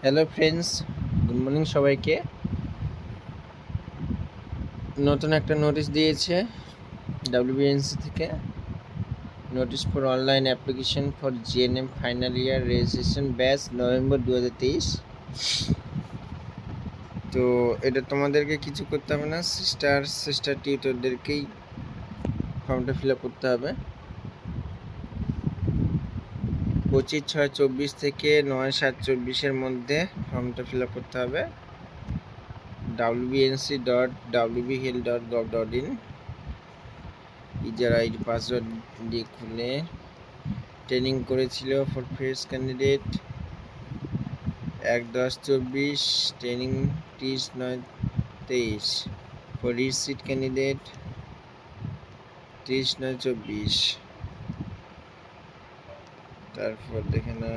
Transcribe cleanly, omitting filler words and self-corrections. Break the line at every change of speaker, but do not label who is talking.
Hello friends, good morning সবাইকে। নতুন একটা নোটিশ দিয়েছে WBNC থেকে। Notice for online application for GNM final year registration batch November 2023। তো এটা তোমাদেরকে কিছু করতে হবে না, সিস্টার টিউটরদেরকেই ফর্মটা ফিল আপ করতে হবে। 25/6/24 থেকে 9/7/24 মধ্যে ফর্মটা ফিল আপ করতে হবে। wbnc.wbhill.gov.in ইউজার আইডি পাসওয়ার্ড দিয়ে খুলে ট্রেনিং করেছিল for fresh candidate 1/10/24, training 30/9/23, for receipt candidate 30/9/24। তারপর দেখে না